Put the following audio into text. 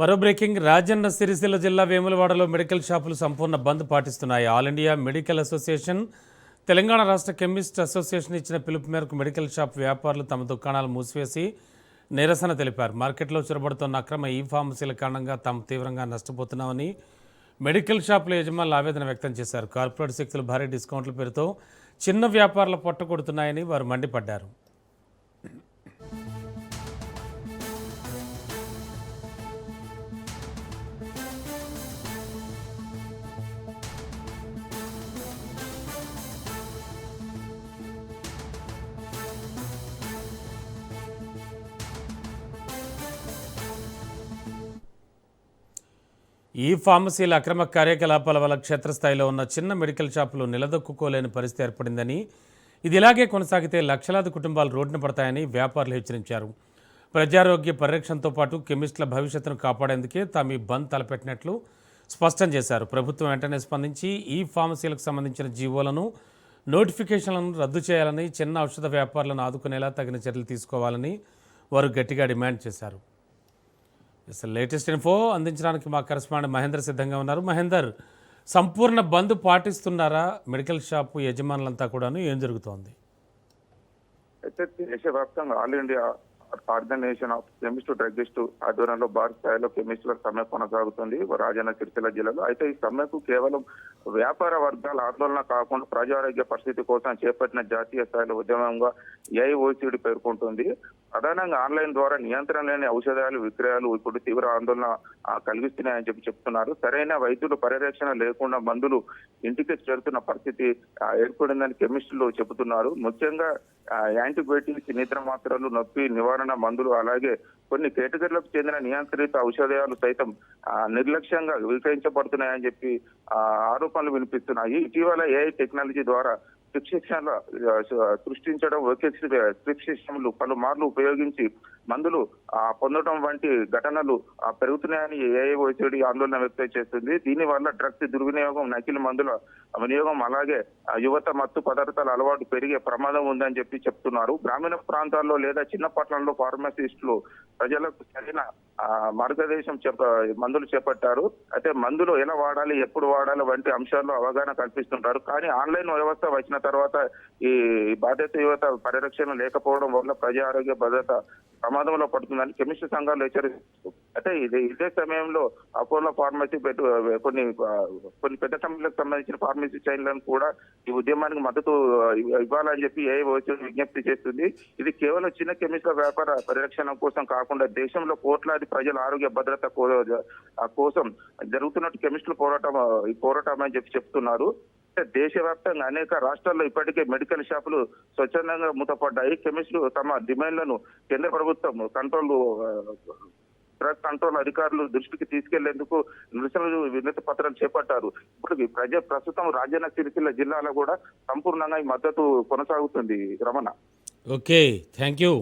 మరో బ్రేకింగ్ రాజన్న సిరిసిల్ల జిల్లా వేములవాడలో మెడికల్ షాపులు సంపూర్ణ బంద్ పాటిస్తున్నాయి. All India medical association, Telangana రాష్ట్ర కెమిస్ట్ అసోసియేషన్ ఇచ్చిన పిలుపు మేరకు మెడికల్ షాప్ వ్యాపారులు తమ దుకాణాలు మూసివేసి నిరసన తెలిపారు. మార్కెట్లో చొరబడుతున్న అక్రమ ఈ ఫార్మసీల కారణంగా తాము తీవ్రంగా నష్టపోతున్నామని మెడికల్ షాపుల యజమానులు ఆవేదన వ్యక్తం చేశారు. కార్పొరేట్ శక్తులు భారీ డిస్కౌంట్ల పేరుతో చిన్న వ్యాపారుల పొట్టకొడుతున్నాయని వారు మండిపడ్డారు. ఈ ఫార్మసీల అక్రమ కార్యకలాపాల వల్ల క్షేత్రస్థాయిలో ఉన్న చిన్న మెడికల్ షాపులు నిలదొక్కుకోలేని పరిస్థితి ఏర్పడిందని, ఇది ఇలాగే కొనసాగితే లక్షలాది కుటుంబాలు రోడ్డున పడతాయని వ్యాపారులు హెచ్చరించారు. ప్రజారోగ్య పరిరక్షణతో పాటు కెమిస్టుల భవిష్యత్తును కాపాడేందుకే తాము ఈ బంద్ తలపెట్టినట్లు స్పష్టం చేశారు. ప్రభుత్వం వెంటనే స్పందించి ఈ ఫార్మసీలకు సంబంధించిన జీవోలను, నోటిఫికేషన్లను రద్దు చేయాలని, చిన్న ఔషధ వ్యాపారులను ఆదుకునేలా తగిన చర్యలు తీసుకోవాలని వారు గట్టిగా డిమాండ్ చేశారు. లేటెస్ట్ ఇన్ఫో అందించడానికి మా కరెస్పాండెంట్ మహేందర్ సిద్ధంగా ఉన్నారు. మహేందర్, సంపూర్ణ బంద్ పాటిస్తున్నారా మెడికల్ షాపు యజమానులంతా కూడాను? ఏం జరుగుతోంది? అయితే దేశవ్యాప్తంగా all India organisation of chemist druggist ఆధ్వర్యంలో భారత స్థాయిలో కెమిస్టుల సమ్మె కొనసాగుతుంది రాజన్న సిరిసిల్ల జిల్లాలో. అయితే ఈ సమ్మెకు కేవలం వ్యాపార వర్గాల ఆందోళన కాకుండా ప్రజారోగ్య పరిస్థితి కోసం చేపట్టిన జాతీయ స్థాయిలో ఉద్యమంగా ఏఐఓసిడి పేర్కొంటుంది. ప్రధానంగా ఆన్లైన్ ద్వారా నియంత్రణ లేని ఔషధాలు విక్రయాలు ఇప్పుడు తీవ్ర ఆందోళన కలిగిస్తున్నాయని చెప్తున్నారు. సరైన వైద్యులు పరిరక్షణ లేకుండా మందులు ఇంటికి చేరుతున్న పరిస్థితి ఏర్పడిందని కెమిస్టులు చెబుతున్నారు. ముఖ్యంగా యాంటీబయోటిక్స్, నిద్ర మాత్రలు, నొప్పి నివారణ మందులు, అలాగే కొన్ని కేటగిరీలకు చెందిన నియంత్రిత ఔషధాలు సైతం నిర్లక్ష్యంగా విక్రయించబడుతున్నాయని చెప్పి ఆరోపణలు వినిపిస్తున్నాయి. ఇటీవల ఏఐ టెక్నాలజీ ద్వారా ప్రిస్క్రిప్షన్ల సృష్టించడం, ప్రిస్క్రిప్షన్లు పలుమార్లు ఉపయోగించి మందులు పొందడం వంటి ఘటనలు పెరుగుతున్నాయని ఏఐఓసిడి ఆందోళన వ్యక్తం చేస్తుంది. దీనివల్ల డ్రగ్స్ దుర్వినియోగం, నకిలీ మందుల వినియోగం, అలాగే యువత మత్తు పదార్థాల అలవాటు పెరిగే ప్రమాదం ఉందని చెప్పి చెప్తున్నారు. గ్రామీణ ప్రాంతాల్లో లేదా చిన్న పట్టణంలో ఫార్మసిస్టులు ప్రజలకు సరైన మార్గదర్శనం మందులు చేపట్టారు. అయితే మందులు ఎలా వాడాలి, ఎప్పుడు వాడాలి వంటి అంశాల్లో అవగాహన కల్పిస్తుంటారు. కానీ ఆన్లైన్ వ్యవస్థ వచ్చిన తర్వాత ఈ బాధ్యత యువత పరిరక్షణ లేకపోవడం వల్ల ప్రజా ఆరోగ్య భద్రత ప్రమాదంలో పడుతుందని కెమిస్ట్ సంఘాలు హెచ్చరిస్తారు. అయితే ఇదే సమయంలో అపోలో ఫార్మసీ కొన్ని పెద్ద కంపెనీలకు సంబంధించిన ఫార్మసీ చైన్లను కూడా ఈ ఉద్యమానికి మద్దతు ఇవ్వాలని చెప్పి ఏఐఓసి విజ్ఞప్తి చేస్తుంది. ఇది కేవలం చిన్న కెమిస్ట్ల వ్యాపార పరిరక్షణ కోసం కాకుండా దేశంలో కోట్లాది ప్రజల ఆరోగ్య భద్రత కోసం జరుగుతున్నట్టు కెమిస్టులు పోరాటం అని చెప్పి చెప్తున్నారు. దేశవ్యాప్తంగా అనేక రాష్ట్రాల్లో ఇప్పటికే మెడికల్ షాపులు స్వచ్ఛందంగా మూతపడ్డాయి. కెమిస్టులు తమ డిమాండ్లను కేంద్ర ప్రభుత్వం డ్రగ్ కంట్రోల్ అధికారులు దృష్టికి తీసుకెళ్లేందుకు నిరసనలు, వినతి పత్రాలు చేపట్టారు. ఇప్పుడు ప్రస్తుతం రాజన్న సిరిసిల్ల జిల్లాలో కూడా సంపూర్ణంగా ఈ మద్దతు కొనసాగుతుంది. రమణ. Okay, thank you.